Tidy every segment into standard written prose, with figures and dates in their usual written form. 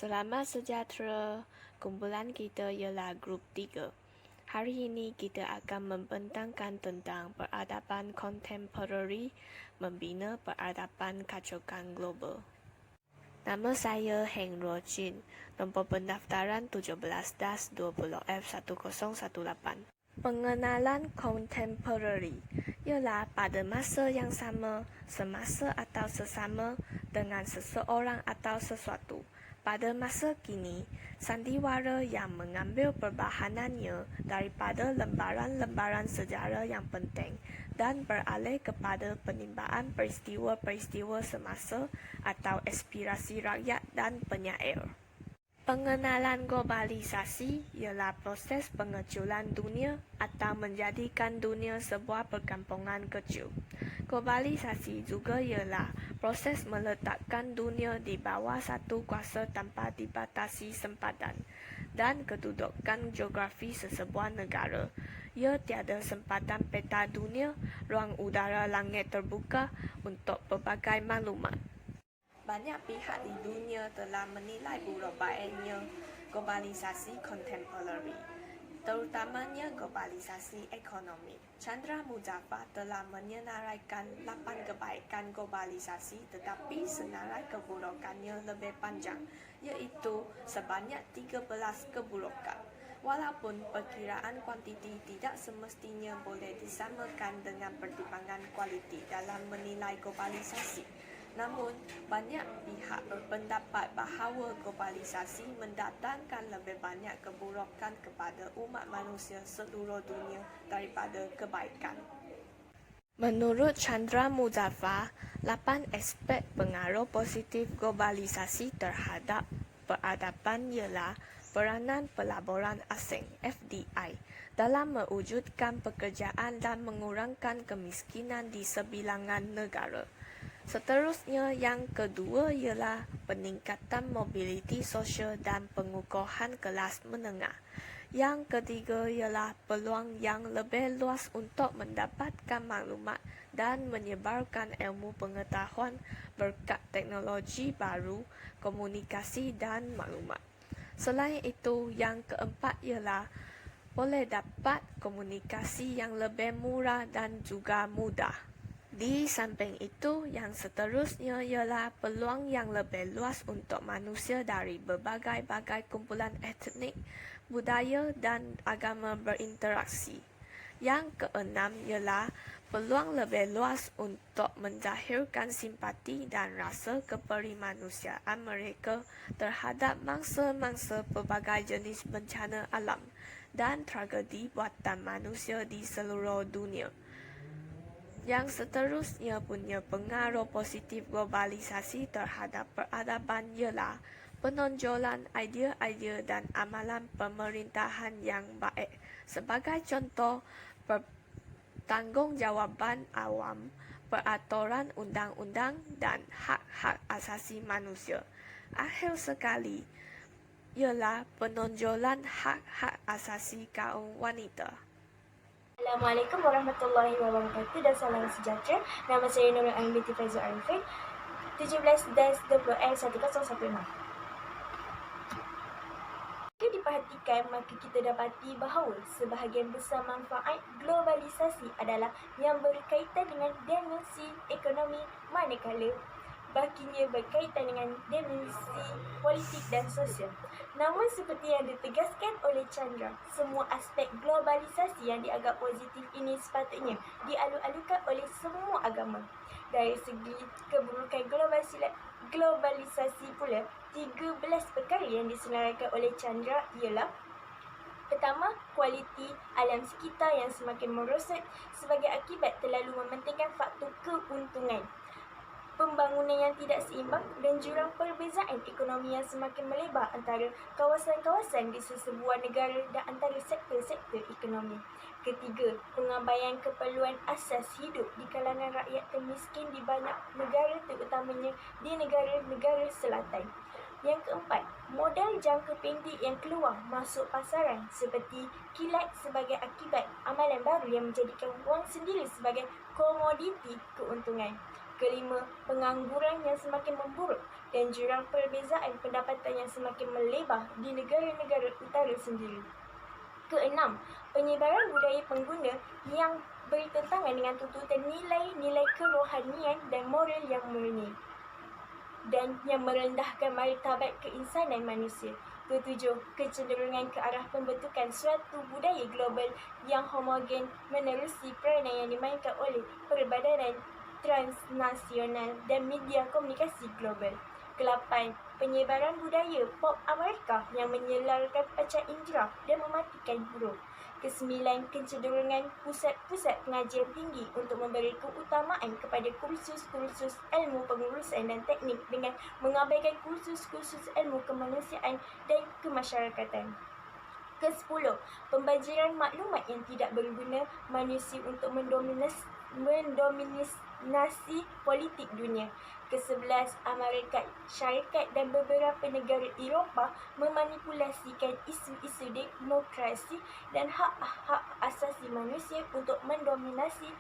Selamat sejahtera, kumpulan kita ialah grup 3. Hari ini kita akan membentangkan tentang peradaban kontemporari membina peradaban kacukan global. Nama saya Heng Ruo Jin, nombor pendaftaran 17-20F1018. Pengenalan kontemporari ialah pada masa yang sama, semasa atau sesama dengan seseorang atau sesuatu. Pada masa kini, sandiwara yang mengambil perbahanannya daripada lembaran-lembaran sejarah yang penting dan beralih kepada penimbaan peristiwa-peristiwa semasa atau aspirasi rakyat dan penyair. Pengenalan globalisasi ialah proses pengeculan dunia atau menjadikan dunia sebuah perkampungan kecil. Globalisasi juga ialah proses meletakkan dunia di bawah satu kuasa tanpa dibatasi sempadan dan kedudukan geografi sesebuah negara. Ia tiada sempadan peta dunia, ruang udara langit terbuka untuk pelbagai maklumat. Banyak pihak di dunia telah menilai buruk baiknya globalisasi kontemporari, terutamanya globalisasi ekonomi. Chandra Muzaffar telah menyenaraikan 8 kebaikan globalisasi, tetapi senarai keburukannya lebih panjang, iaitu sebanyak 13 keburukan. Walaupun perkiraan kuantiti tidak semestinya boleh disamakan dengan pertimbangan kualiti dalam menilai globalisasi, namun, banyak pihak berpendapat bahawa globalisasi mendatangkan lebih banyak keburukan kepada umat manusia seluruh dunia daripada kebaikan. Menurut Chandra Muzaffar, 8 aspek pengaruh positif globalisasi terhadap peradaban ialah peranan pelaburan asing (FDI) dalam mewujudkan pekerjaan dan mengurangkan kemiskinan di sebilangan negara. Seterusnya, yang kedua ialah peningkatan mobiliti sosial dan pengukuhan kelas menengah. Yang ketiga ialah peluang yang lebih luas untuk mendapatkan maklumat dan menyebarkan ilmu pengetahuan berkat teknologi baru, komunikasi dan maklumat. Selain itu, yang keempat ialah boleh dapat komunikasi yang lebih murah dan juga mudah. Di samping itu, yang seterusnya ialah peluang yang lebih luas untuk manusia dari berbagai-bagai kumpulan etnik, budaya dan agama berinteraksi. Yang keenam ialah peluang lebih luas untuk menzahirkan simpati dan rasa keperimanusiaan mereka terhadap mangsa-mangsa pelbagai jenis bencana alam dan tragedi buatan manusia di seluruh dunia. Yang seterusnya punya pengaruh positif globalisasi terhadap peradaban ialah penonjolan idea-idea dan amalan pemerintahan yang baik. Sebagai contoh, pertanggungjawaban awam, peraturan undang-undang dan hak-hak asasi manusia. Akhir sekali ialah penonjolan hak-hak asasi kaum wanita. Assalamualaikum warahmatullahi wabarakatuh dan salam sejahtera. Nama saya Nurul Ain binti Faizul Arifin, 17-20L1016. Jika diperhatikan, maka kita dapati bahawa sebahagian besar manfaat globalisasi adalah yang berkaitan dengan dimensi ekonomi, manakala bahagiannya berkaitan dengan dimensi politik dan sosial. Namun seperti yang ditegaskan oleh Chandra, semua aspek globalisasi yang dianggap positif ini sepatutnya dialu-alukan oleh semua agama. Dari segi keburukan globalisasi pula, 13 perkara yang disenaraikan oleh Chandra ialah: pertama, kualiti alam sekitar yang semakin merosot sebagai akibat terlalu mementingkan faktor keuntungan, pembangunan yang tidak seimbang dan jurang perbezaan ekonomi yang semakin melebar antara kawasan-kawasan di sesebuah negara dan antara sektor-sektor ekonomi. Ketiga, pengabaian keperluan asas hidup di kalangan rakyat termiskin di banyak negara, terutamanya di negara-negara selatan. Yang keempat, modal jangka pendek yang keluar masuk pasaran seperti kilat sebagai akibat amalan baru yang menjadikan wang sendiri sebagai komoditi keuntungan. Kelima, pengangguran yang semakin memburuk dan jurang perbezaan pendapatan yang semakin melebar di negara-negara utara sendiri. Keenam, penyebaran budaya pengguna yang bertentangan dengan tuntutan nilai-nilai kerohanian dan moral yang murni dan yang merendahkan martabat keinsanan manusia. Ketujuh, kecenderungan ke arah pembentukan suatu budaya global yang homogen menerusi peranan yang dimainkan oleh perbadanan transnasional dan media komunikasi global. Kelapan, penyebaran budaya pop Amerika yang menyelarkan panca indera dan mematikan huruf. Kesembilan, kecenderungan pusat-pusat pengajian tinggi untuk memberi keutamaan kepada kursus-kursus ilmu pengurusan dan teknik dengan mengabaikan kursus-kursus ilmu kemanusiaan dan kemasyarakatan. Ke-10, pembajiran maklumat yang tidak berguna manusia untuk mendominasi politik dunia. Ke-11, Amerika Syarikat dan beberapa negara Eropah memanipulasikan isu-isu demokrasi dan hak-hak asasi manusia untuk mendominasi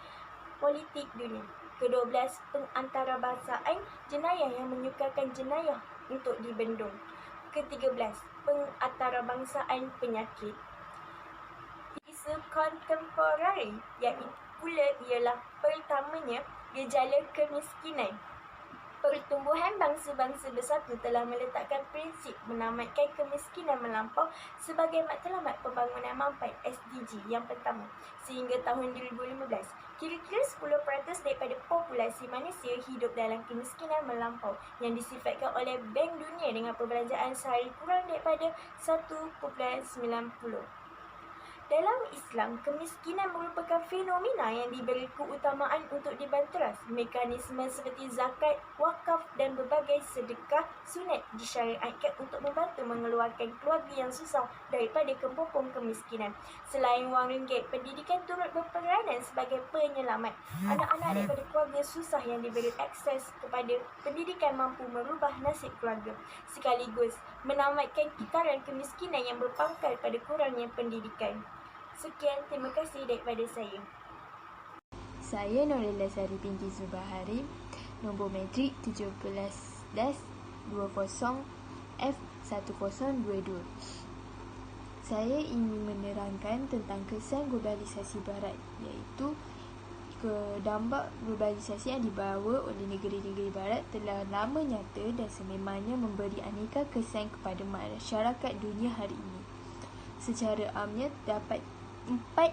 politik dunia. Ke-12, pengantarabangsaaan jenayah yang menyukarkan jenayah untuk dibendung. Ke-13, pengantarabangsaaan penyakit. Isu kontemporari yang pula ialah pertamanya gejala kemiskinan. Pertumbuhan bangsa-bangsa bersatu telah meletakkan prinsip menamatkan kemiskinan melampau sebagai matlamat pembangunan mampan SDG yang pertama. Sehingga tahun 2015, kira-kira 10% daripada populasi manusia hidup dalam kemiskinan melampau yang disifatkan oleh Bank Dunia dengan perbelanjaan sehari kurang daripada 1.90. Dalam Islam, kemiskinan merupakan fenomena yang diberi keutamaan untuk dibanteras. Mekanisme seperti zakat, wakaf dan berbagai sedekah sunat disyariatkan untuk membantu mengeluarkan keluarga yang susah daripada kepopong kemiskinan. Selain wang ringgit, pendidikan turut berperanan sebagai penyelamat. Anak-anak daripada keluarga susah yang diberi akses kepada pendidikan mampu merubah nasib keluarga, sekaligus menamatkan kitaran kemiskinan yang berpangkal pada kurangnya pendidikan. Sekian, terima kasih daripada saya. Saya Norella Sari binti Zubahari, nombor matrik 17-20F1022. Saya ingin menerangkan tentang kesan globalisasi barat, iaitu dampak globalisasi yang dibawa oleh negeri-negeri barat telah lama nyata dan sememangnya memberi aneka kesan kepada masyarakat dunia hari ini. Secara amnya dapat 4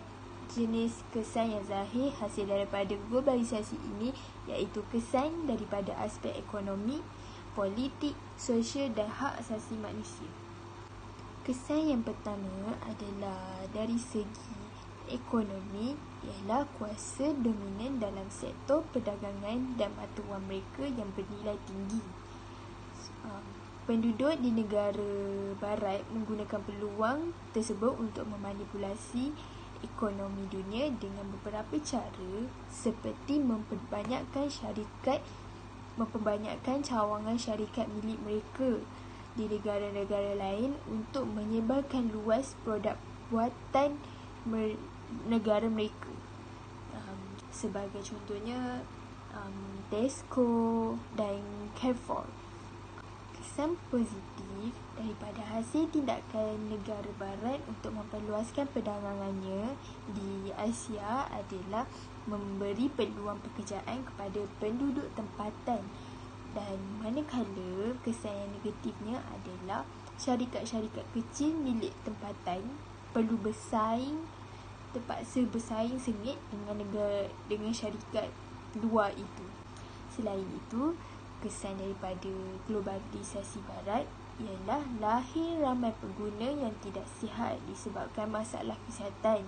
jenis kesan yang zahir hasil daripada globalisasi ini, iaitu kesan daripada aspek ekonomi, politik, sosial dan hak asasi manusia. Kesan yang pertama adalah dari segi ekonomi, ialah kuasa dominan dalam sektor perdagangan dan mata wang mereka yang bernilai tinggi. Penduduk di negara barat menggunakan peluang tersebut untuk memanipulasi ekonomi dunia dengan beberapa cara, seperti memperbanyakkan cawangan syarikat milik mereka di negara-negara lain untuk menyebarkan luas produk buatan negara mereka. Sebagai contohnya Tesco dan Carrefour. Kesan positif daripada hasil tindakan negara barat untuk memperluaskan perdagangannya di Asia adalah memberi peluang pekerjaan kepada penduduk tempatan, dan manakala kesan yang negatifnya adalah syarikat-syarikat kecil milik tempatan perlu terpaksa bersaing sengit dengan syarikat luar itu. Selain itu, kesan daripada globalisasi barat ialah lahir ramai pengguna yang tidak sihat disebabkan masalah kesihatan.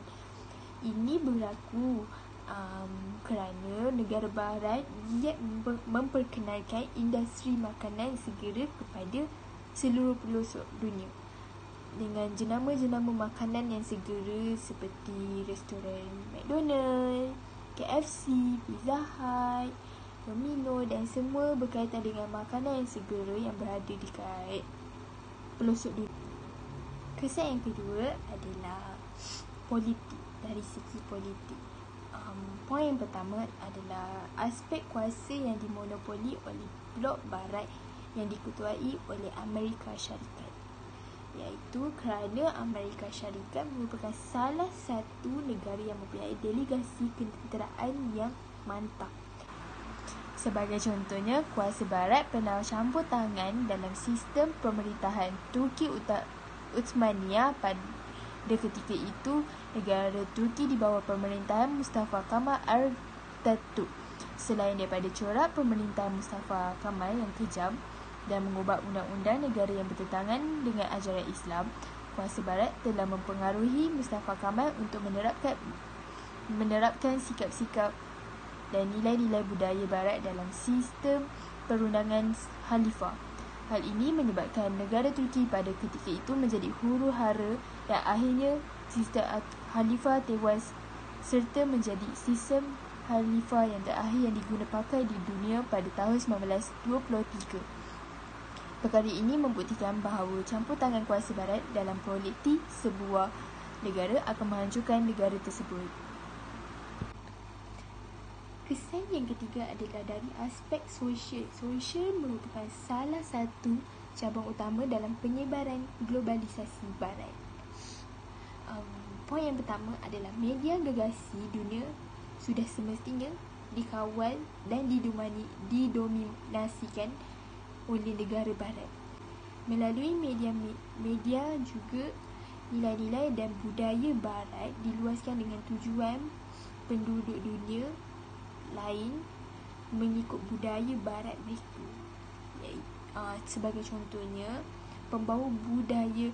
Ini berlaku kerana negara barat giat memperkenalkan industri makanan segera kepada seluruh pelosok dunia dengan jenama-jenama makanan yang segera seperti restoran McDonald, KFC, Pizza Hut, Domino dan semua berkaitan dengan makanan yang segera yang berada dekat pelosok dunia. Kesan yang kedua adalah politik, dari segi politik. Poin yang pertama adalah aspek kuasa yang dimonopoli oleh blok barat yang diketuai oleh Amerika Syarikat, iaitu kerana Amerika Syarikat merupakan salah satu negara yang mempunyai delegasi ketenteraan yang mantap. Sebagai contohnya, kuasa barat pernah campur tangan dalam sistem pemerintahan Turki Uthmaniyah. Pada ketika itu, negara Turki di bawah pemerintahan Mustafa Kemal Atatürk. Selain daripada corak pemerintahan Mustafa Kemal yang kejam dan mengubah undang-undang negara yang bertentangan dengan ajaran Islam, kuasa barat telah mempengaruhi Mustafa Kemal untuk menerapkan sikap-sikap dan nilai-nilai budaya barat dalam sistem perundangan khalifah. Hal ini menyebabkan negara Turki pada ketika itu menjadi huru-hara dan akhirnya sistem khalifah tewas serta menjadi sistem khalifah yang terakhir yang diguna pakai di dunia pada tahun 1923. Perkara ini membuktikan bahawa campur tangan kuasa barat dalam politik sebuah negara akan menghancurkan negara tersebut. Kesan yang ketiga adalah dari aspek sosial. Sosial merupakan salah satu cabang utama dalam penyebaran globalisasi barat. Poin yang pertama adalah media gegasi dunia sudah semestinya dikawal dan didominasikan oleh negara barat. Melalui media juga nilai-nilai dan budaya barat diluaskan dengan tujuan penduduk dunia lain mengikut budaya barat mereka. Sebagai contohnya, pembawa budaya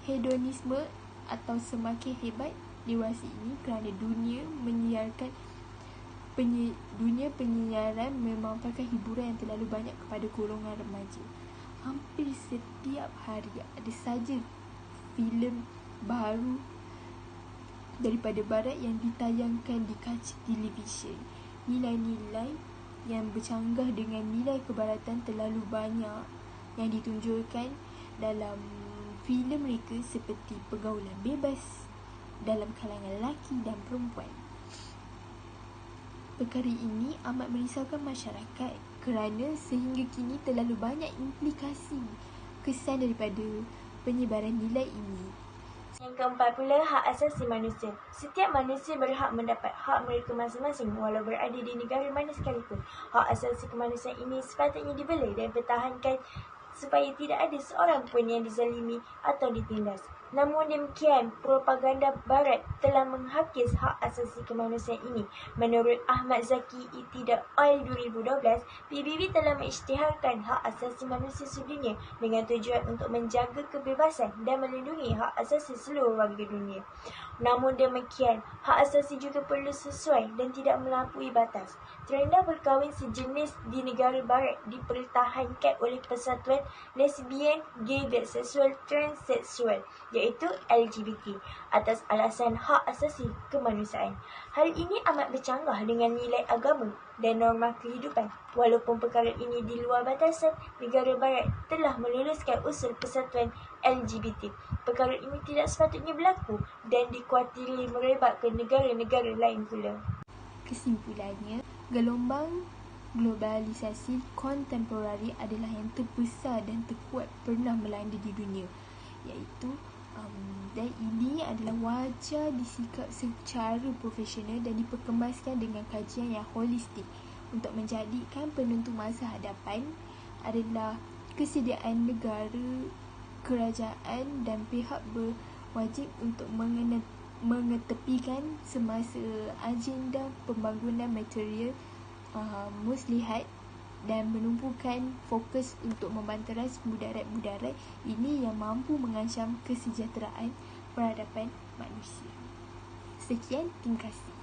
hedonisme atau semakin hebat dewasa ini kerana dunia penyiaran memanfaatkan hiburan yang terlalu banyak kepada golongan remaja. Hampir setiap hari ada saja filem baru daripada barat yang ditayangkan di kaca televisyen. Nilai-nilai yang bercanggah dengan nilai kebaratan terlalu banyak yang ditunjukkan dalam filem mereka, seperti pergaulan bebas dalam kalangan lelaki dan perempuan. Perkara ini amat merisaukan masyarakat kerana sehingga kini terlalu banyak implikasi kesan daripada penyebaran nilai ini. Yang keempat pula, hak asasi manusia. Setiap manusia berhak mendapat hak mereka masing-masing walau berada di negara mana sekalipun. Hak asasi kemanusiaan ini sepatutnya dibela dan pertahankan supaya tidak ada seorang pun yang dizalimi atau ditindas. Namun demikian, propaganda barat telah menghakis hak asasi kemanusiaan ini. Menurut Ahmad Zaki Iktidal 2012, PBB telah mengisytiharkan hak asasi manusia sedunia dengan tujuan untuk menjaga kebebasan dan melindungi hak asasi seluruh warga dunia. Namun demikian, hak asasi juga perlu sesuai dan tidak melampaui batas. Terendah berkahwin sejenis di negara barat dipertahankan oleh persatuan lesbian, gay, biseksual, transseksual, iaitu LGBT, atas alasan hak asasi kemanusiaan. Hal ini amat bercanggah dengan nilai agama dan norma kehidupan. Walaupun perkara ini di luar batasan, negara barat telah meluluskan usul persatuan LGBT. Perkara ini tidak sepatutnya berlaku dan dikuatiri merebak ke negara-negara lain pula. Kesimpulannya, gelombang globalisasi kontemporari adalah yang terbesar dan terkuat pernah melanda di dunia, iaitu dan ini adalah wajar disikap secara profesional dan diperkemaskan dengan kajian yang holistik untuk menjadikan penentu masa hadapan adalah kesediaan negara, kerajaan dan pihak berwajib untuk mengetepikan semasa agenda pembangunan material muslihat dan menumpukan fokus untuk membanteras mudarat-mudarat ini yang mampu mengancam kesejahteraan peradaban manusia. Sekian, terima kasih.